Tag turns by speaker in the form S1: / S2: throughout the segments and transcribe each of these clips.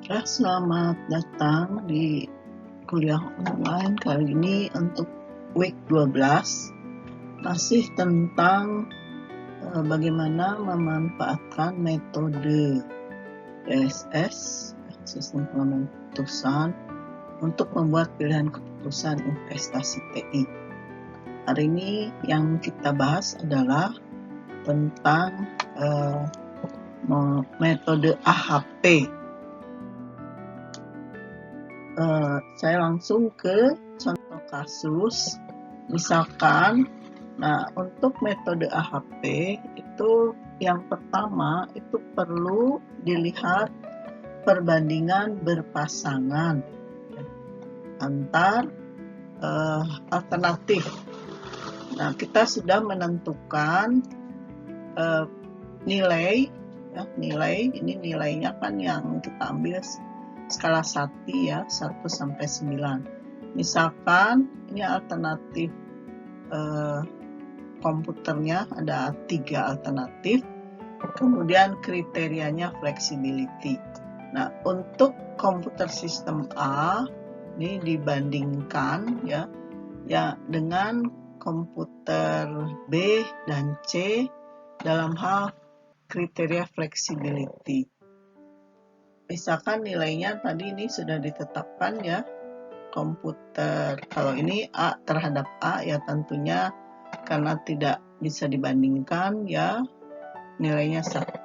S1: Selamat datang di kuliah online kali ini untuk week 12, masih tentang bagaimana memanfaatkan metode DSS, sistem pengambilan keputusan, untuk membuat pilihan keputusan investasi TI. Hari ini yang kita bahas adalah tentang metode AHP. Saya langsung ke contoh kasus. Misalkan, untuk metode AHP itu yang pertama itu perlu dilihat perbandingan berpasangan antar alternatif. Kita sudah menentukan nilai ini nilainya kan yang kita ambil skala Sati ya, 1 sampai 9. Misalkan ini alternatif komputernya ada 3 alternatif, kemudian kriterianya flexibility. Untuk komputer sistem A ini dibandingkan ya dengan komputer B dan C dalam hal kriteria flexibility. Misalkan nilainya tadi ini sudah ditetapkan ya, komputer kalau ini A terhadap A ya, tentunya karena tidak bisa dibandingkan ya, nilainya 1.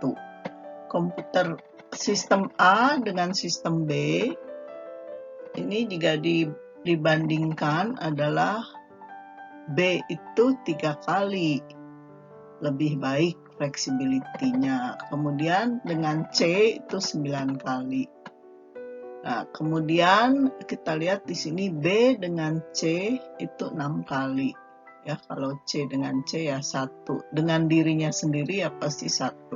S1: Komputer sistem A dengan sistem B ini jika dibandingkan adalah B itu 3 kali lebih baik flexibility-nya. Kemudian dengan C itu 9 kali. Kemudian kita lihat di sini B dengan C itu 6 kali. Ya, kalau C dengan C ya 1. Dengan dirinya sendiri ya pasti 1.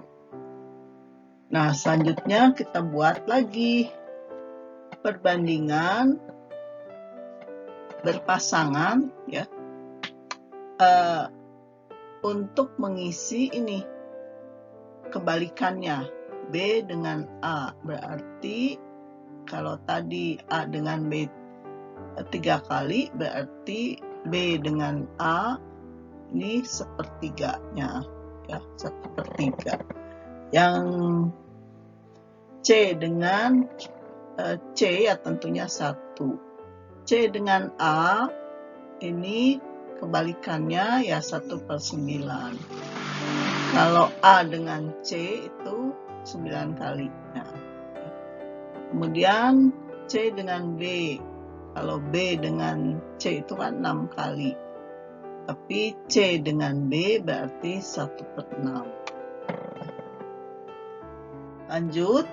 S1: Selanjutnya kita buat lagi perbandingan berpasangan ya. Untuk mengisi ini kebalikannya B dengan A, berarti kalau tadi A dengan B 3 kali, berarti B dengan A ini sepertiganya ya, 1/3. Yang C dengan C ya tentunya 1. C dengan A ini kebalikannya ya 1/9. Kalau A dengan C itu 9 kalinya. Kemudian C dengan B, kalau B dengan C itu kan 6 kali, tapi C dengan B berarti 1/6. Lanjut,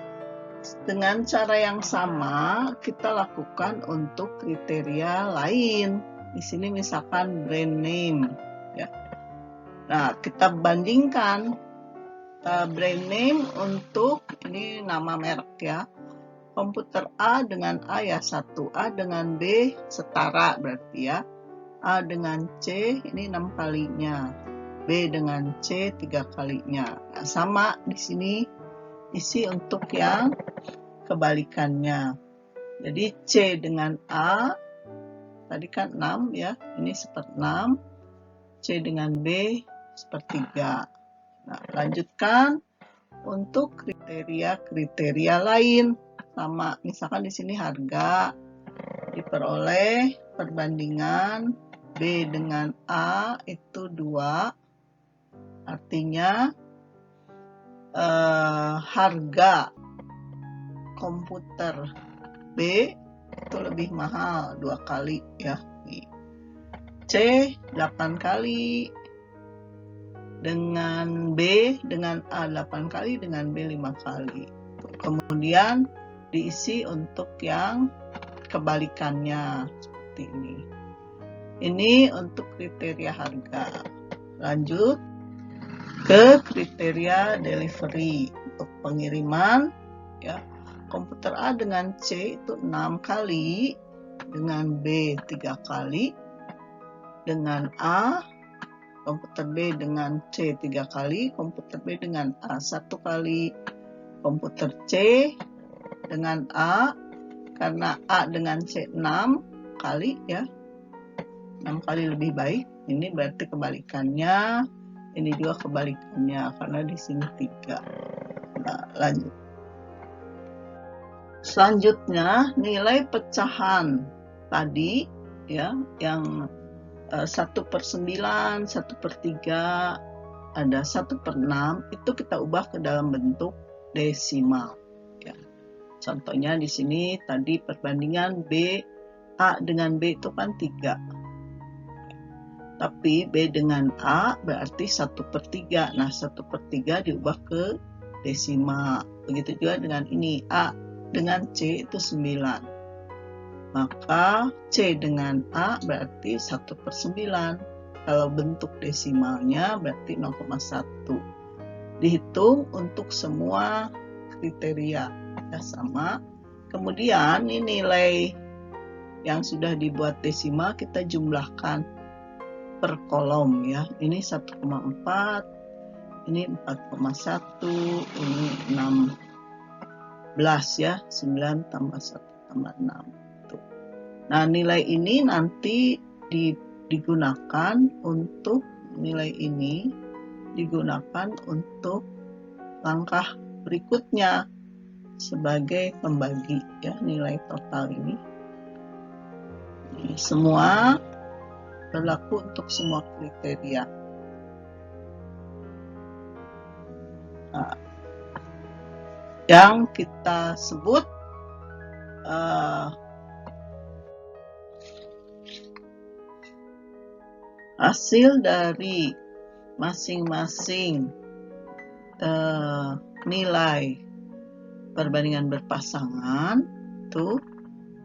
S1: dengan cara yang sama kita lakukan untuk kriteria lain. Di sini misalkan brand name ya. Kita bandingkan brand name untuk ini nama merek ya. Komputer A dengan A ya 1, A dengan B setara berarti ya. A dengan C ini 6 kalinya, B dengan C 3 kalinya. Sama di sini isi untuk yang kebalikannya. Jadi C dengan A tadi kan 6 ya, ini 1/6. C dengan B 1/3. Lanjutkan untuk kriteria lain. Sama, misalkan di sini harga diperoleh perbandingan B dengan A itu 2. Artinya harga komputer B itu lebih mahal 2 kali ya. C 8 kali, dengan B dengan A 8 kali, dengan B 5 kali. Kemudian diisi untuk yang kebalikannya seperti ini. Ini untuk kriteria harga. Lanjut ke kriteria delivery untuk pengiriman ya. Komputer A dengan C itu 6 kali, dengan B 3 kali, dengan A komputer B dengan C 3 kali, komputer B dengan A 1 kali, komputer C dengan A, karena A dengan C 6 kali ya, 6 kali lebih baik. Ini berarti kebalikannya, ini juga kebalikannya karena di sini 3. Nah, lanjut. Selanjutnya nilai pecahan tadi ya, yang 1/9, 1/3, ada 1/6, itu kita ubah ke dalam bentuk desimal ya. Contohnya di sini tadi perbandingan A dengan B itu kan 3. Tapi B dengan A berarti 1/3. Nah, 1/3 diubah ke desimal. Begitu juga dengan ini, A dengan C itu 9. Maka C dengan A berarti 1/9. Kalau bentuk desimalnya berarti 0,1. Dihitung untuk semua kriteria ya sama. Kemudian ini nilai yang sudah dibuat desimal kita jumlahkan per kolom ya. Ini 1,4, ini 4,1, ini 16 ya, 9 tambah 1 tambah 6. Tuh. Nah, nilai ini nanti digunakan untuk langkah berikutnya sebagai pembagi ya, nilai total ini. Ini semua berlaku untuk semua kriteria. Nah, yang kita sebut hasil dari masing-masing nilai perbandingan berpasangan itu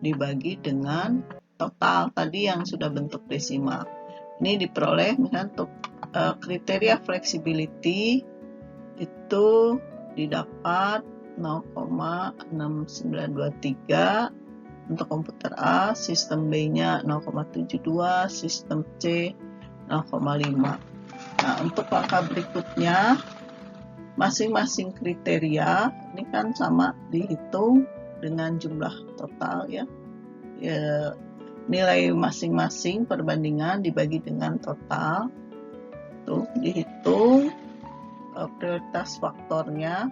S1: dibagi dengan total tadi yang sudah bentuk desimal. Ini diperoleh misalnya untuk kriteria flexibility itu didapat 0,6923 untuk komputer A, sistem B-nya 0,72, sistem C 0,5. Nah, untuk langkah berikutnya masing-masing kriteria ini kan sama dihitung dengan jumlah total ya. Nilai masing-masing perbandingan dibagi dengan total, tuh dihitung prioritas faktornya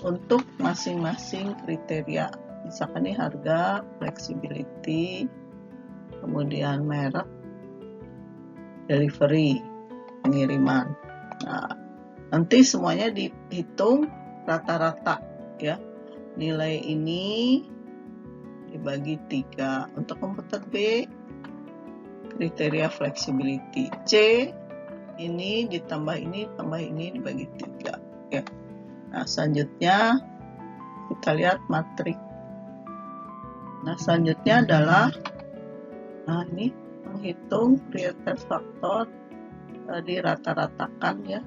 S1: untuk masing-masing kriteria. Misalkan ini harga, flexibility, kemudian merek, delivery, pengiriman. Nah, nanti semuanya dihitung rata-rata ya. Nilai ini dibagi 3. Untuk komputer B, kriteria flexibility. C, ini ditambah ini, tambah ini dibagi 3. Ya. Nah, selanjutnya kita lihat matrik. Nah, selanjutnya adalah ini menghitung prioritas faktor dirata-ratakan ya.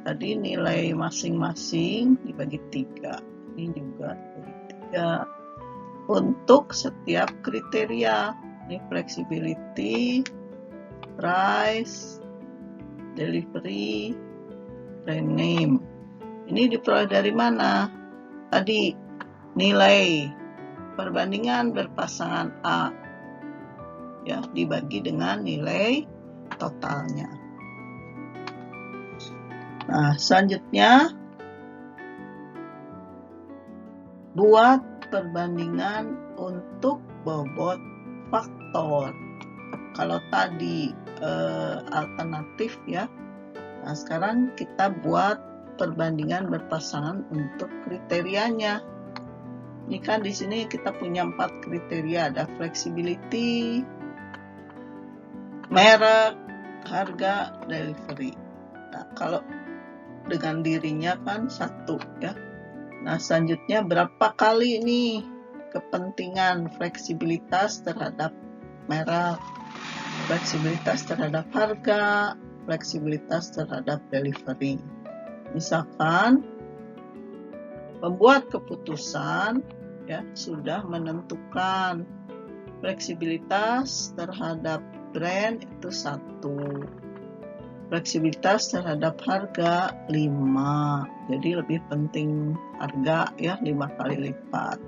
S1: Tadi nilai masing-masing dibagi 3. Ini juga dibagi 3. Untuk setiap kriteria, ini flexibility, price, delivery, brand name. Ini diperoleh dari mana? Tadi nilai perbandingan berpasangan A ya dibagi dengan nilai totalnya. Nah, selanjutnya buat perbandingan untuk bobot faktor. Kalau tadi alternatif ya. Nah, sekarang kita buat perbandingan berpasangan untuk kriterianya. Ini kan di sini kita punya 4 kriteria, ada flexibility, merek, harga, delivery. Nah, kalau dengan dirinya kan 1 ya. Nah, selanjutnya berapa kali nih kepentingan fleksibilitas terhadap merek, fleksibilitas terhadap harga, fleksibilitas terhadap delivery. Misalkan pembuat keputusan ya sudah menentukan fleksibilitas terhadap brand itu 1. fleksibilitas terhadap harga 5, jadi lebih penting harga ya, 5 kali lipat.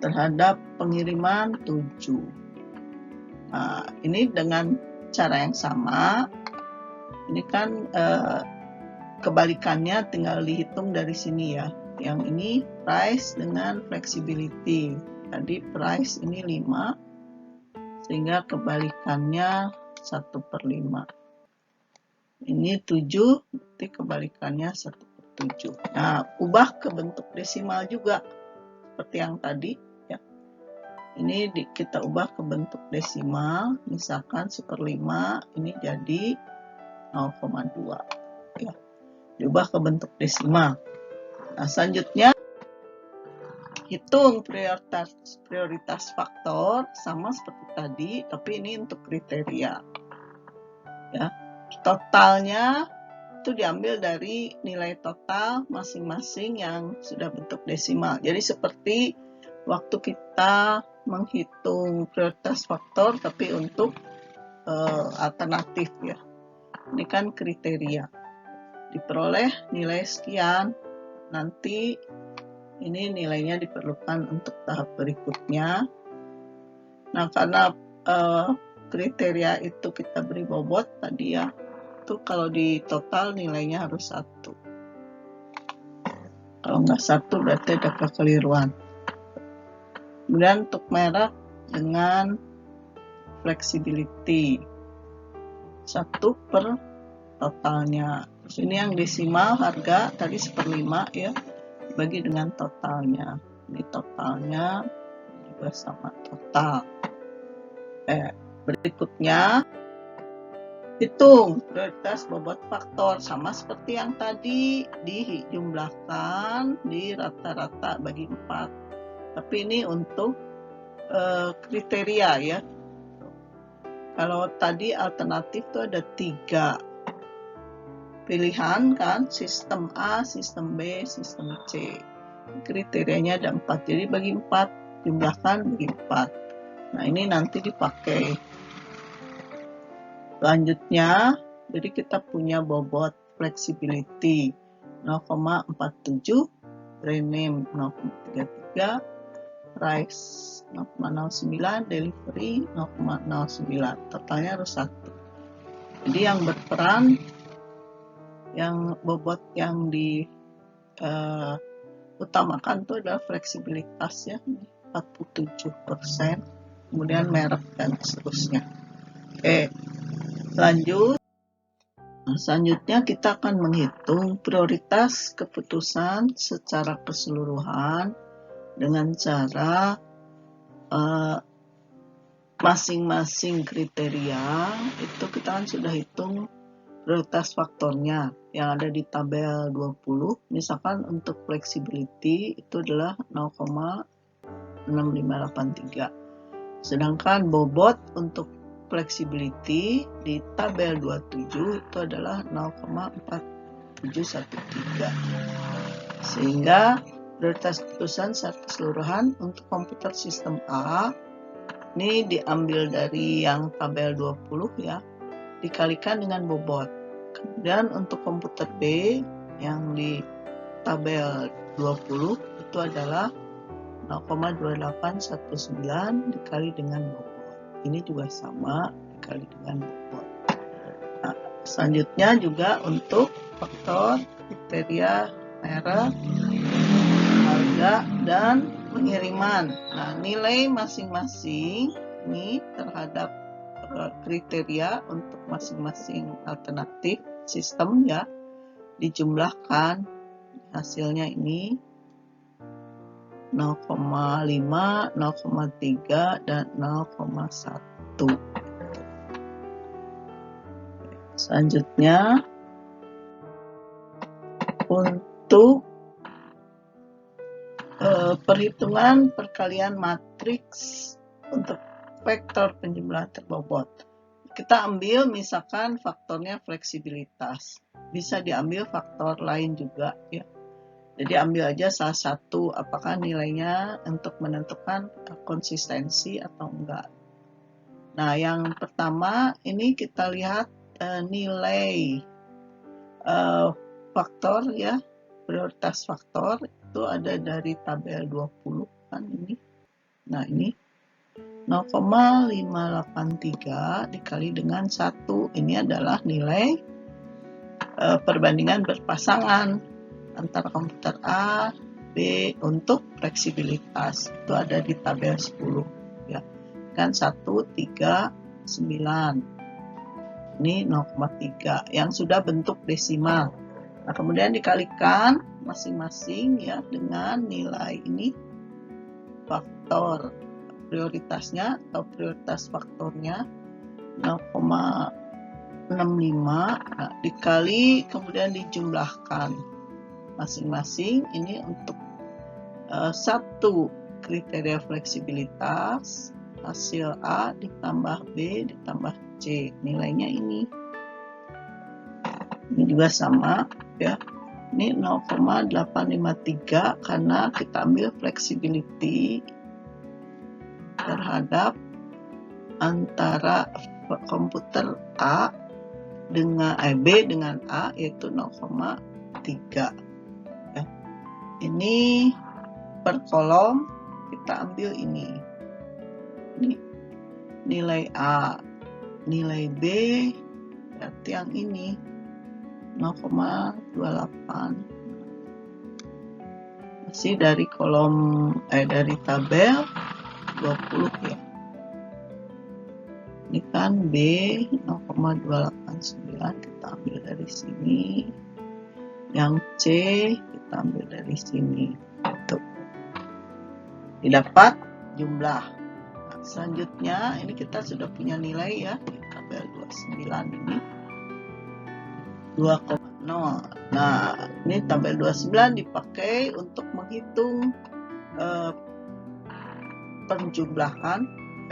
S1: Terhadap pengiriman 7. Nah, ini dengan cara yang sama. Ini kan kebalikannya tinggal dihitung dari sini ya. Yang ini price dengan flexibility. Tadi price ini 5, sehingga kebalikannya 1/5. Ini 7, berarti kebalikannya 1/7. Nah, ubah ke bentuk desimal juga, seperti yang tadi ya. Ini kita ubah ke bentuk desimal, misalkan 1/5, ini jadi 0,2 ya. Diubah ke bentuk desimal. Nah, selanjutnya hitung prioritas faktor sama seperti tadi, tapi ini untuk kriteria ya. Totalnya itu diambil dari nilai total masing-masing yang sudah bentuk desimal. Jadi seperti waktu kita menghitung prioritas faktor tapi untuk alternatif ya. Ini kan kriteria. Diperoleh nilai sekian, nanti ini nilainya diperlukan untuk tahap berikutnya. Nah, karena kriteria itu kita beri bobot tadi ya, itu kalau di total nilainya harus 1. Kalau nggak 1 berarti ada kekeliruan. Kemudian untuk merek dengan flexibility 1 per totalnya. Terus ini yang desimal harga tadi 1/5 ya, bagi dengan totalnya. Ini totalnya juga sama total. Berikutnya hitung prioritas bobot faktor, sama seperti yang tadi, dijumlahkan di rata-rata bagi 4. Tapi ini untuk kriteria ya. Kalau tadi alternatif itu ada 3 pilihan kan, sistem A, sistem B, sistem C. Kriterianya ada 4, jadi bagi 4, jumlahkan bagi 4. Nah, ini nanti dipakai. Selanjutnya, jadi kita punya bobot flexibility 0,47, rename 0,33, price 0,09, delivery 0,09. Totalnya harus 1. Jadi yang berperan, yang bobot yang diutamakan itu adalah fleksibilitas ya, 47%, kemudian merek dan seterusnya. Oke, lanjut. Selanjutnya kita akan menghitung prioritas keputusan secara keseluruhan dengan cara masing-masing kriteria itu kita kan sudah hitung prioritas faktornya yang ada di tabel 20. Misalkan untuk flexibility itu adalah 0,6583. Sedangkan bobot untuk flexibility di tabel 27 itu adalah 0,4713. Sehingga prioritas keputusan secara keseluruhan untuk komputer sistem A ini diambil dari yang tabel 20 ya, dikalikan dengan bobot. Kemudian untuk komputer B yang di tabel 20 itu adalah 0,2819 dikali dengan bobot. Ini juga sama dikali dengan bobot. Nah, selanjutnya juga untuk faktor kriteria merek, harga, dan pengiriman. Nah, nilai masing-masing ini terhadap kriteria untuk masing-masing alternatif sistem ya, dijumlahkan, hasilnya ini 0,5, 0,3, dan 0,1. Selanjutnya untuk perhitungan perkalian matriks untuk vektor penjumlahan terbobot. Kita ambil misalkan faktornya fleksibilitas. Bisa diambil faktor lain juga ya. Jadi ambil aja salah satu, apakah nilainya untuk menentukan konsistensi atau enggak. Nah, yang pertama ini kita lihat nilai faktor ya, prioritas faktor itu ada dari tabel 20 kan ini. Nah ini 0,583 dikali dengan 1, ini adalah nilai perbandingan berpasangan antara komputer A, B untuk fleksibilitas. Itu ada di tabel 10 ya. Kan 1, 3, 9. Ini 0,3 yang sudah bentuk desimal. Nah, kemudian dikalikan masing-masing ya dengan nilai ini faktor prioritasnya atau prioritas faktornya 0,65, nah, dikali kemudian dijumlahkan masing-masing ini untuk satu kriteria fleksibilitas, hasil A ditambah B ditambah C, nilainya ini juga sama ya, ini 0,853 karena kita ambil flexibility terhadap antara komputer A dengan B dengan A, yaitu 0,3 ya. Ini per kolom kita ambil ini nilai A, nilai B berarti yang ini 0,28, masih dari kolom dari tabel 20 ya. Ini kan B 0,289 kita ambil dari sini, yang C kita ambil dari sini. Tuh. Didapat jumlah. Nah, selanjutnya ini kita sudah punya nilai ya di tabel 29 ini 2,0. Nah, ini tabel 29 dipakai untuk menghitung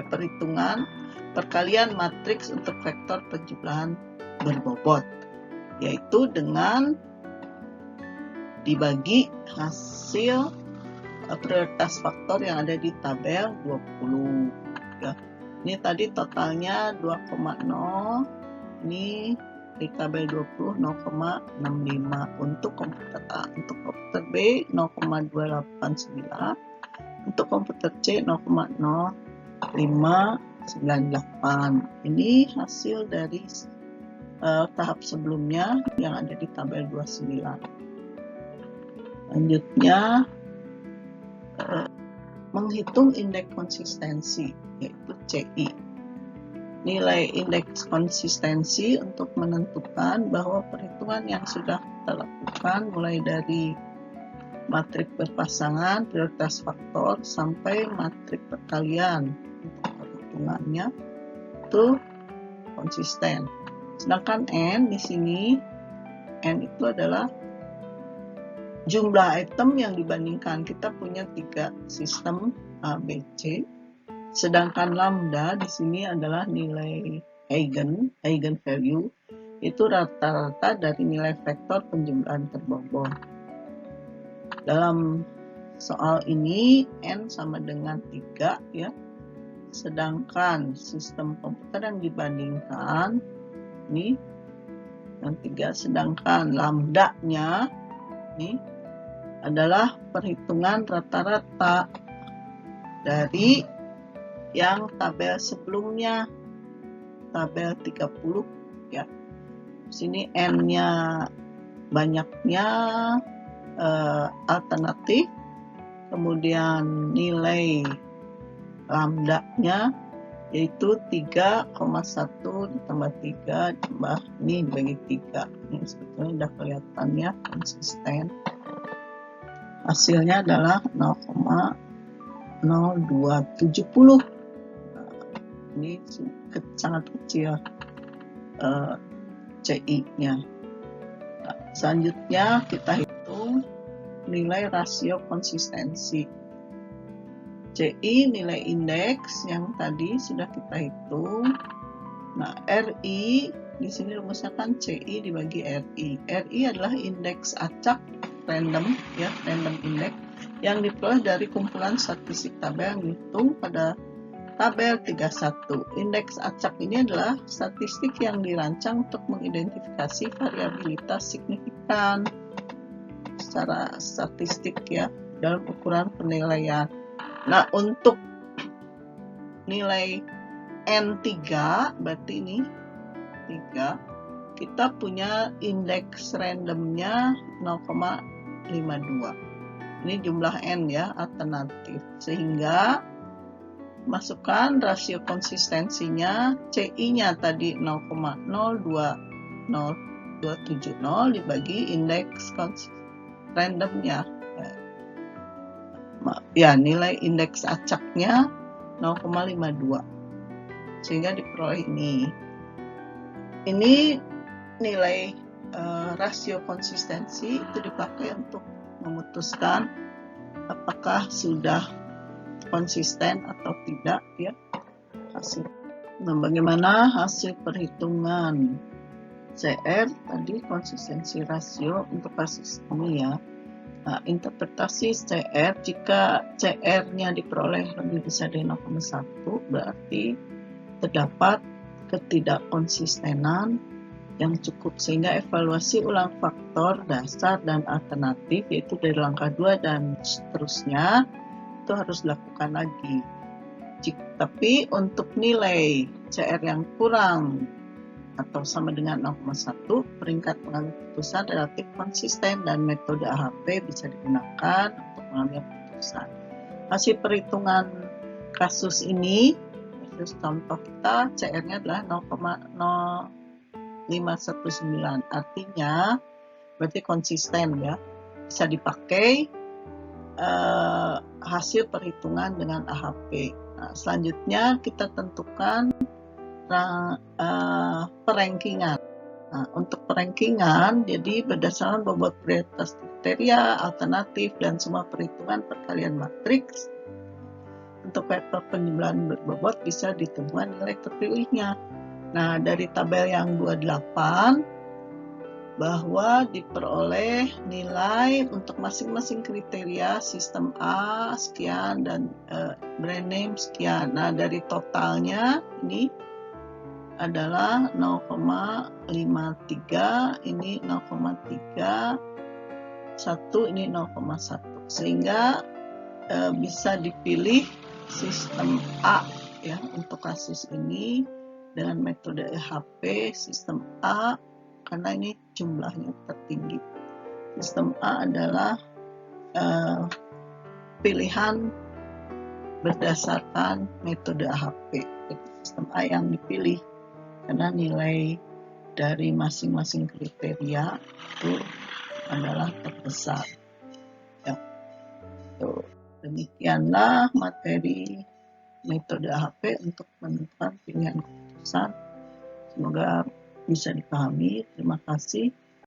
S1: perhitungan perkalian matriks untuk vektor penjumlahan berbobot, yaitu dengan dibagi hasil prioritas faktor yang ada di tabel 20 ya. Ini tadi totalnya 2,0, ini di tabel 20 0,65 untuk komputer A, untuk komputer B 0,289, untuk komputer C 0,0598. Ini hasil dari tahap sebelumnya yang ada di tabel 29. Selanjutnya menghitung indeks konsistensi, yaitu CI. Nilai indeks konsistensi untuk menentukan bahwa perhitungan yang sudah kita lakukan mulai dari matrik berpasangan, prioritas faktor, sampai matrik perkalian untuk perhitungannya itu konsisten. Sedangkan N di sini, N itu adalah jumlah item yang dibandingkan. Kita punya 3 sistem A, B, C. Sedangkan lambda di sini adalah nilai eigen value, itu rata-rata dari nilai vektor penjumlahan terbobot. Dalam soal ini N sama dengan 3 ya. Sedangkan sistem komputer yang dibandingkan ini yang 3, sedangkan lambda-nya ini adalah perhitungan rata-rata dari yang tabel sebelumnya, tabel 30 ya. Sini N-nya banyaknya alternatif, kemudian nilai lambda-nya yaitu 3,1 ditambah 3 ditambah ini dibagi 3. Ini sebetulnya udah kelihatannya konsisten. Hasilnya adalah 0,0270. Ini sangat kecil CI-nya. Nah, selanjutnya kita hitung nilai rasio konsistensi. CI nilai indeks yang tadi sudah kita hitung. Nah, RI di sini rumusnya kan CI dibagi RI. RI adalah indeks acak random ya, random index yang diperoleh dari kumpulan statistik tabel yang dihitung pada Tabel 31. Indeks acak ini adalah statistik yang dirancang untuk mengidentifikasi variabilitas signifikan secara statistik ya dalam ukuran penilaian. Nah, untuk nilai N3 berarti ini 3, kita punya indeks randomnya 0,52. Ini jumlah N ya, alternatif. Sehingga masukkan rasio konsistensinya, CI-nya tadi 0,02070 dibagi indeks randomnya. Ya, nilai indeks acaknya 0,52. Sehingga diperoleh ini. Ini nilai rasio konsistensi itu dipakai untuk memutuskan apakah sudah konsisten atau tidak ya hasil. Nah, bagaimana hasil perhitungan CR tadi konsistensi rasio untuk kasus ini ya. Nah, interpretasi CR, jika CR-nya diperoleh lebih besar dari 0,1 berarti terdapat ketidakkonsistenan yang cukup, sehingga evaluasi ulang faktor dasar dan alternatif yaitu dari langkah 2 dan seterusnya itu harus dilakukan lagi. Tapi untuk nilai CR yang kurang atau sama dengan 0,1, peringkat pengambil keputusan relatif konsisten dan metode AHP bisa digunakan untuk mengambil keputusan. Hasil perhitungan kasus ini, kasus contoh kita, CR-nya adalah 0,0519, artinya berarti konsisten ya, bisa dipakai hasil perhitungan dengan AHP. Nah, selanjutnya kita tentukan perankingan. Nah, untuk perankingan, jadi berdasarkan bobot prioritas kriteria, alternatif, dan semua perhitungan perkalian matriks, untuk vektor penjumlahan berbobot bisa ditemukan nilai terpilihnya. Nah, dari tabel yang 28, bahwa diperoleh nilai untuk masing-masing kriteria sistem A sekian dan brand name sekian. Nah, dari totalnya ini adalah 0,53, ini 0,3, 1, ini 0,1. Sehingga bisa dipilih sistem A ya untuk kasus ini dengan metode EHP sistem A karena ini jumlahnya tertinggi. Sistem A adalah pilihan berdasarkan metode AHP. Jadi sistem A yang dipilih karena nilai dari masing-masing kriteria itu adalah terbesar. Ya. Demikianlah materi metode AHP untuk menentukan pilihan keputusan. Semoga bisa dipahami. Terima kasih.